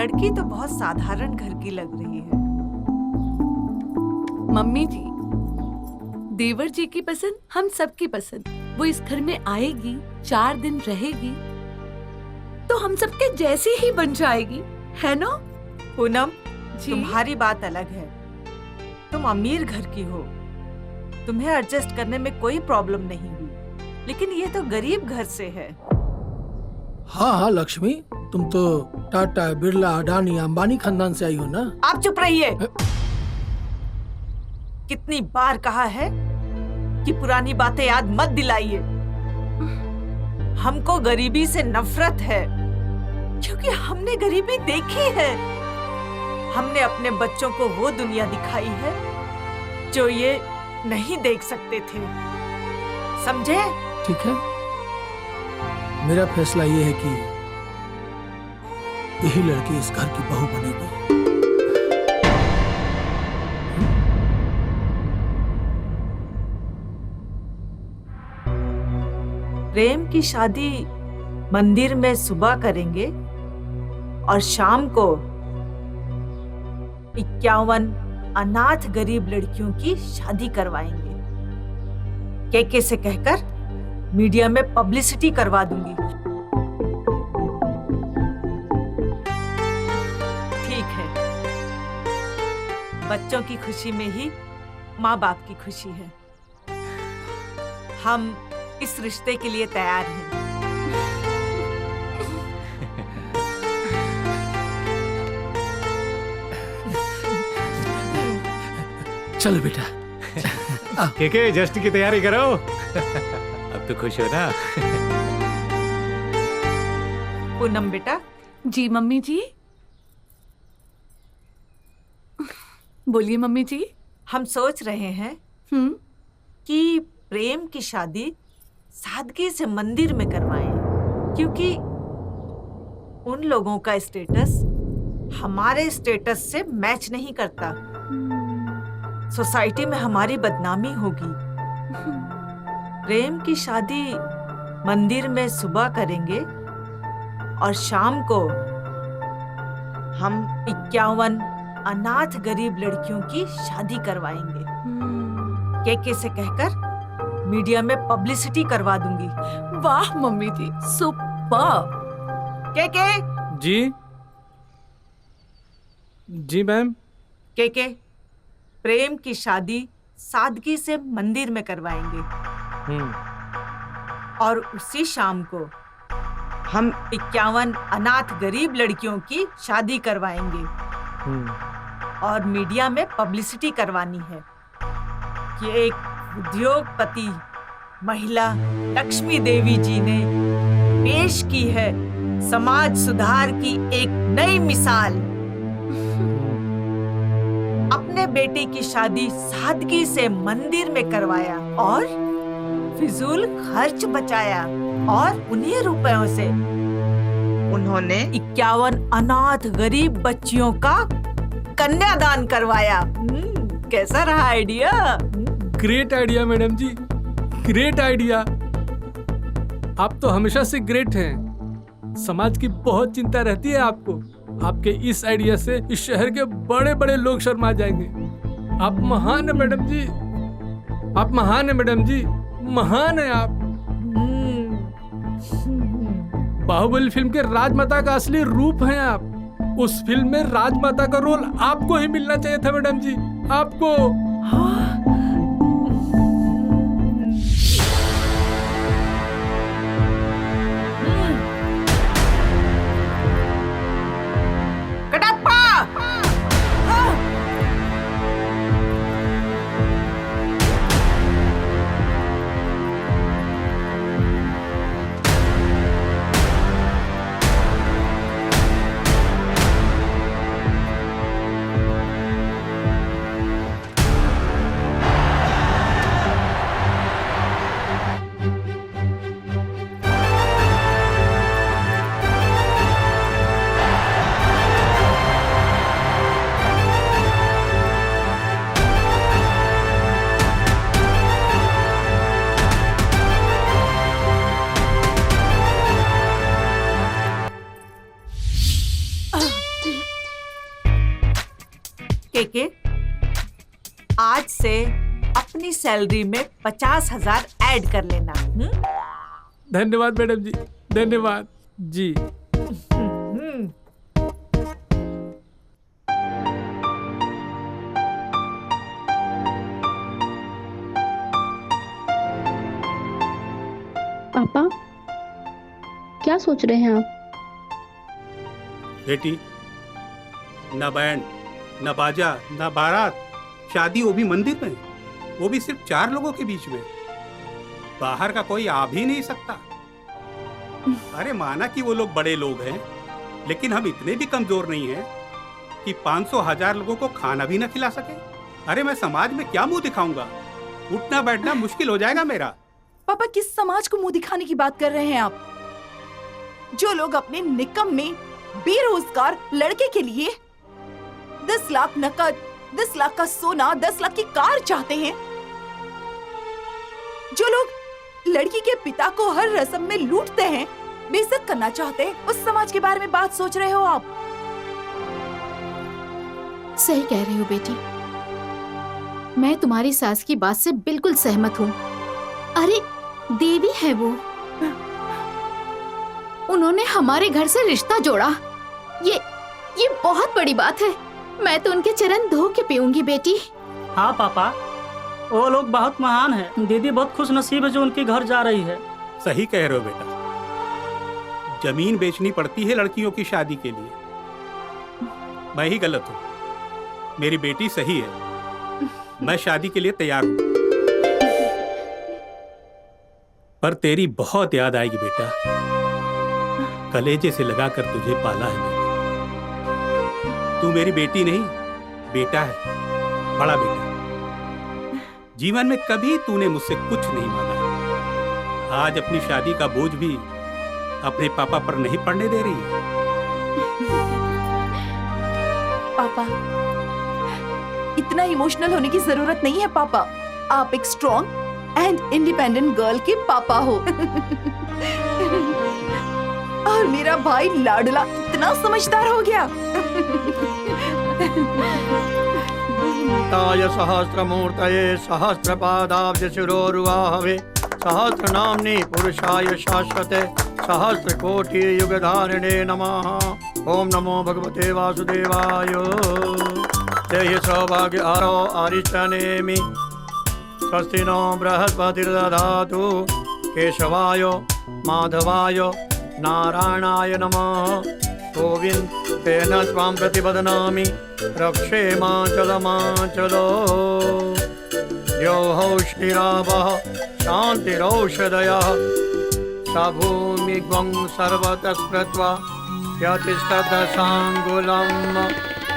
लड़की तो बहुत साधारण घर की लग रही है। मम्मी जी, देवर जी की पसंद हम सबकी पसंद। वो इस घर में आएगी, 4 दिन रहेगी तो हम सबके जैसी ही बन जाएगी, है ना? पूनम, जी? तुम्हारी बात अलग है। तुम अमीर घर की हो, तुम्हें एडजस्ट करने में कोई प्रॉब्लम नहीं हुई, लेकिन ये तो गरीब घर से है। हाँ हाँ लक्ष्मी, तुम तो टाटा, बिरला, अडानी, अंबानी खानदान से आई हो ना। आप चुप रहिए। कितनी बार कहा है कि पुरानी बातें याद मत दिलाइए। हमको गरीबी से नफरत है, क्योंकि हमने गरीबी देखी है। हमने अपने बच्चों को वो दुनिया दिखाई है जो ये नहीं देख सकते थे, समझे? ठीक है, मेरा फैसला ये है कि यही लड़की इस घर की बहू बनेगी। प्रेम की शादी मंदिर में सुबह करेंगे और शाम को 51 अनाथ गरीब लड़कियों की शादी करवाएंगे। केके से कहकर मीडिया में पब्लिसिटी करवा दूंगी। ठीक है, बच्चों की खुशी में ही माँ बाप की खुशी है। हम इस रिश्ते के लिए तैयार हैं। चलो बेटा। के जस्ट की तैयारी करो। अब तो खुश हो ना? पूनम बेटा। जी मम्मी जी। बोलिए मम्मी जी। हम सोच रहे हैं कि प्रेम की शादी सादगी से मंदिर में करवाएं, क्योंकि उन लोगों का स्टेटस हमारे स्टेटस से मैच नहीं करता। सोसाइटी में हमारी बदनामी होगी। प्रेम की शादी मंदिर में सुबह करेंगे और शाम को हम 51 अनाथ गरीब लड़कियों की शादी करवाएंगे। केके से कहकर मीडिया में पब्लिसिटी करवा दूंगी। वाह मम्मी जी, सुपर। केके। जी जी मैम। केके, प्रेम की शादी सादगी से मंदिर में करवाएंगे और उसी शाम को हम 51 अनाथ गरीब लड़कियों की शादी करवाएंगे और मीडिया में पब्लिसिटी करवानी है कि एक उद्योगपति महिला लक्ष्मी देवी जी ने पेश की है समाज सुधार की एक नई मिसाल। अपने बेटे की शादी सादगी से मंदिर में करवाया और फिजूल खर्च बचाया और उन्हीं रुपयों से उन्होंने 51 अनाथ गरीब बच्चियों का कन्यादान करवाया। कैसा रहा आइडिया? ग्रेट आइडिया मैडम जी, ग्रेट आइडिया। आप तो हमेशा से ग्रेट हैं। समाज की बहुत चिंता रहती है आपको। आपके इस आइडिया से इस शहर के बड़े बड़े लोग शर्मा जाएंगे। आप महान है मैडम जी, आप महान है मैडम जी, महान है आप। बाहुबली फिल्म के राजमाता का असली रूप हैं आप। उस फिल्म में राजमाता का रोल आपको ही मिलना चाहिए था मैडम जी, आपको। केके, आज से अपनी सैलरी में 50,000 ऐड कर लेना। धन्यवाद मैडम जी, धन्यवाद जी। पापा, क्या सोच रहे हैं आप? बेटी, न बैंड, न बाजा, न बारात, शादी वो भी मंदिर में, वो भी सिर्फ 4 लोगों के बीच में। बाहर का कोई आ भी नहीं सकता। अरे माना कि वो लोग बड़े लोग हैं, लेकिन हम इतने भी कमजोर नहीं हैं कि 500,000 लोगों को खाना भी न खिला सके। अरे मैं समाज में क्या मुंह दिखाऊंगा? उठना बैठना मुश्किल हो जाएगा मेरा। पापा, किस समाज को मुंह दिखाने की बात कर रहे हैं आप? जो लोग अपने निकम्मे बेरोजगार लड़के के लिए 10 लाख नकद, 10 लाख का सोना, 10 लाख की कार चाहते हैं, जो लोग लड़की के पिता को हर रस्म में लूटते हैं, बेइज्जत करना चाहते हैं, उस समाज के बारे में बात सोच रहे हो आप? सही कह रही हो बेटी, मैं तुम्हारी सास की बात से बिल्कुल सहमत हूँ। अरे देवी है वो, उन्होंने हमारे घर से रिश्ता जोड़ा। ये बहुत बड़ी बात है। मैं तो उनके चरण धो के पीऊंगी बेटी। हाँ पापा, वो लोग बहुत महान हैं। दीदी बहुत खुश नसीब है जो उनके घर जा रही है। सही कह रहे हो बेटा, जमीन बेचनी पड़ती है लड़कियों की शादी के लिए। मैं ही गलत हूँ, मेरी बेटी सही है। मैं शादी के लिए तैयार हूँ, पर तेरी बहुत याद आएगी बेटा। कलेजे से लगाकर तुझे पाला है मैंने। तू मेरी बेटी नहीं, बेटा है, बड़ा बेटा। जीवन में कभी तूने मुझसे कुछ नहीं मांगा। आज अपनी शादी का बोझ भी अपने पापा पर नहीं पड़ने दे रही। पापा, इतना इमोशनल होने की जरूरत नहीं है पापा। आप एक स्ट्रॉन्ग एंड इंडिपेंडेंट गर्ल के पापा हो। और मेरा भाई लाडला इतना समझदार हो गया। ताय सहस्रमूर्तये सहस्रपादाब्ज शिरोरुवाहवे सहस्रनाम्नि पुरुषाय शाश्वते सहस्रकोटि युगधारिणे नमः। ओम नमो भगवते वासुदेवाय। देहि सौभाग्य आरो आरिष्टनेमि स्वस्ति नो बृहस्पतिर्दधातु। केशवाय माधवाय नारायणाय नमः। गोविन्देन त्वां प्रतिपदनामि रक्षेमाचलमाचलो। द्यौः श्रीरामः शान्तिरौषधयः स भूमिग्वं सर्वतः स्मृत्वा यतिष्ठदशाङ्गुलं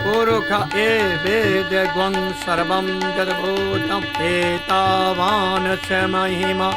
पुरुष एवेद्यग्वं सर्वं यद्भूतम् एतावान् च महिमा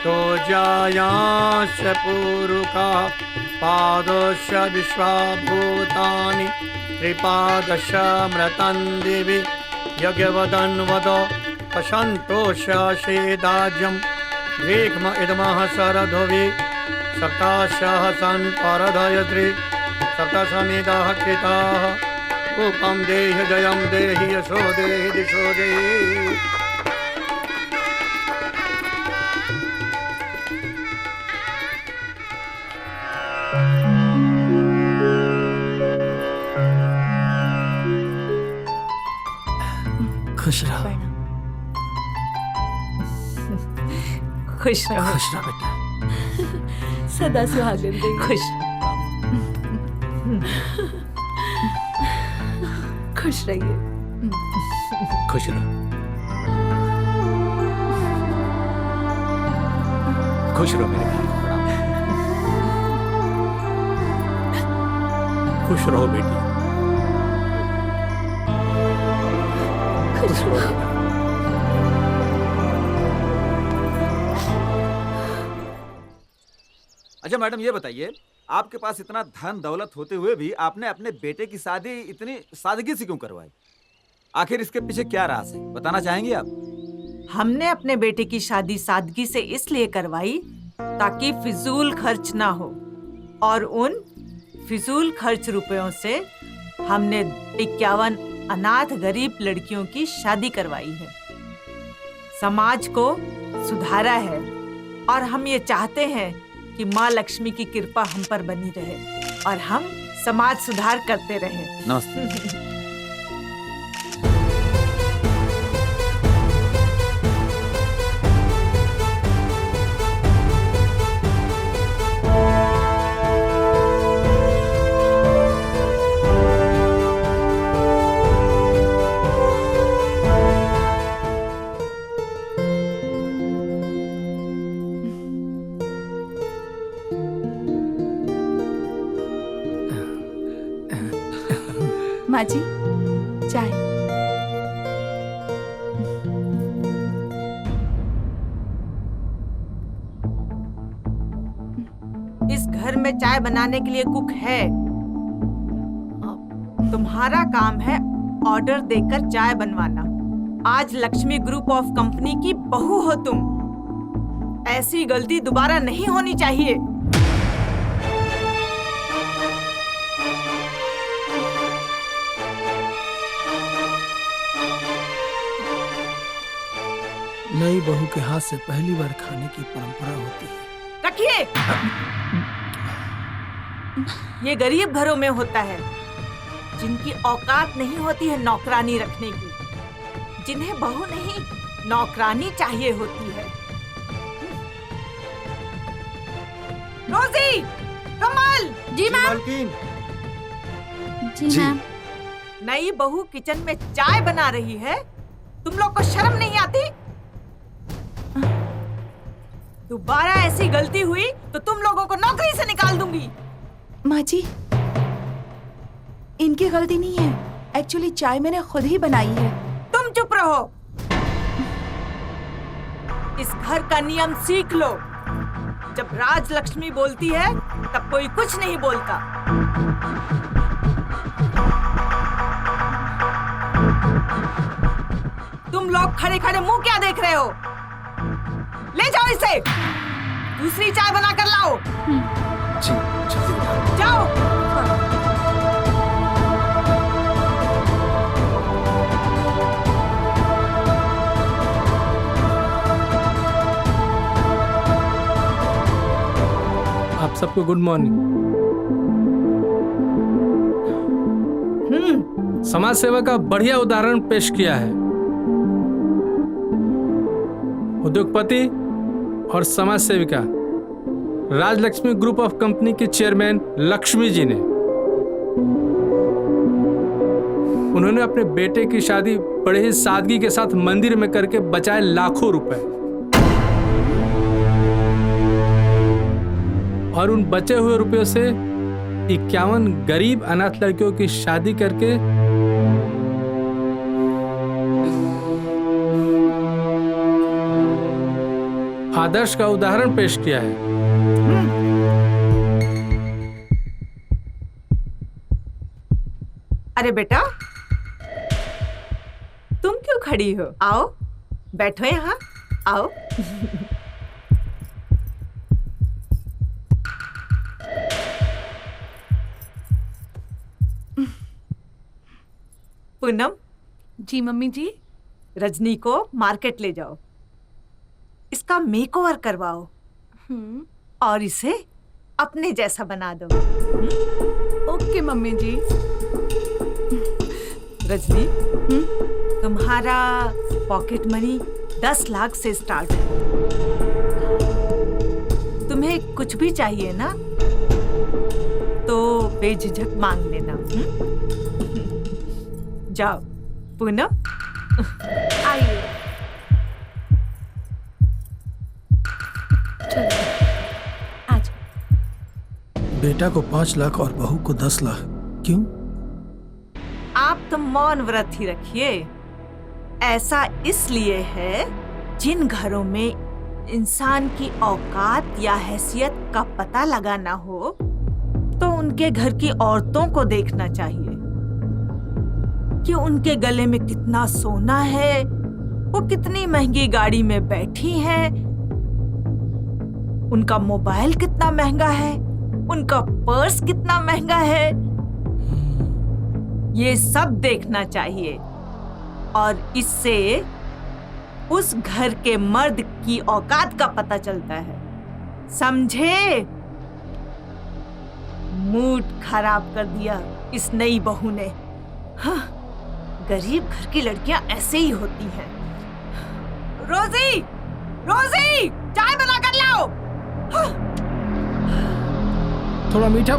तो जायाश्च पुरुषः पादस्य विश्वभूतानि त्रिपादश मृतं दिवि यज्ञवदन् वद पशन्तोषेदाज्यं वेग्म इदमः शरधोवि सप्ताशः परधयद्रि सप्तसमिदः कृताः रूपं देहि जयं देहि यशो देहि दिशो देहि। खुश रहो, खुश रहो, खुश रहो बेटा। सदा सुहागन रहिए। खुश खुश रहिए। खुश रहो, खुश रहो मेरे भाई। खुश रहो बेटी, खुश रहो। अच्छा मैडम, ये बताइए, आपके पास इतना धन दौलत होते हुए भी आपने अपने बेटे की शादी इतनी सादगी से क्यों करवाई? आखिर इसके पीछे क्या राज है, बताना चाहेंगी आप? हमने अपने बेटे की शादी सादगी से इसलिए करवाई ताकि फिजूल खर्च ना हो, और उन फिजूल खर्च रुपयों से हमने 51 अनाथ गरीब लड़कियों की शादी करवाई है। समाज को सुधारा है और हम ये चाहते हैं कि माँ लक्ष्मी की कृपा हम पर बनी रहे और हम समाज सुधार करते रहें। नमस्ते। माँ जी, चाय। इस घर में चाय बनाने के लिए कुक है। तुम्हारा काम है ऑर्डर देकर चाय बनवाना। आज लक्ष्मी ग्रुप ऑफ कंपनी की बहू हो तुम। ऐसी गलती दोबारा नहीं होनी चाहिए। नई बहू के हाथ से पहली बार खाने की परंपरा होती है। रखिए। ये गरीब घरों में होता है, जिनकी औकात नहीं होती है नौकरानी रखने की, जिन्हें बहू नहीं नौकरानी चाहिए होती है। रोजी, कमल। जी मैम। जी मैम। नई बहू किचन में चाय बना रही है, तुम लोग को शर्म नहीं आती? दोबारा ऐसी गलती हुई तो तुम लोगों को नौकरी से निकाल दूंगी। माँ जी, इनकी गलती नहीं है। एक्चुअली चाय मैंने खुद ही बनाई है। तुम चुप रहो। इस घर का नियम सीख लो। जब राज लक्ष्मी बोलती है तब कोई कुछ नहीं बोलता। तुम लोग खड़े खड़े मुंह क्या देख रहे हो? ले जाओ इसे, दूसरी चाय बना कर लाओ। जी, जाओ। आप सबको गुड मॉर्निंग। समाज सेवा का बढ़िया उदाहरण पेश किया है उद्योगपति और समाज सेविका राजलक्ष्मी ग्रुप ऑफ कंपनी की चेयरमैन लक्ष्मी जी ने। उन्होंने अपने बेटे की शादी बड़े ही सादगी के साथ मंदिर में करके बचाए लाखों रुपए, और उन बचे हुए रुपयों से 51 गरीब अनाथ लड़कियों की शादी करके आदर्श का उदाहरण पेश किया है। अरे बेटा, तुम क्यों खड़ी हो? आओ बैठो यहाँ, आओ। पूनम। जी मम्मी जी। रजनी को मार्केट ले जाओ, इसका मेकओवर करवाओ और इसे अपने जैसा बना दो। ओके मम्मी जी। रजनी, तुम्हारा पॉकेट मनी 10 लाख से स्टार्ट है। तुम्हें कुछ भी चाहिए ना तो बेझिझक मांग लेना। जाओ पूनम, आइए। बेटा को 5 लाख और बहू को 10 लाख क्यों? आप तो मौन व्रत ही रखिए। ऐसा इसलिए है, जिन घरों में इंसान की औकात या हैसियत का पता लगाना हो तो उनके घर की औरतों को देखना चाहिए कि उनके गले में कितना सोना है, वो कितनी महंगी गाड़ी में बैठी हैं, उनका मोबाइल कितना महंगा है, उनका पर्स कितना महंगा है। ये सब देखना चाहिए और इससे उस घर के मर्द की औकात का पता चलता है, समझे? मूड खराब कर दिया इस नई बहू ने। हाँ, गरीब घर की लड़कियां ऐसे ही होती हैं। रोजी, रोजी, चाय बना कर लाओ। हाँ। थोड़ा मीठा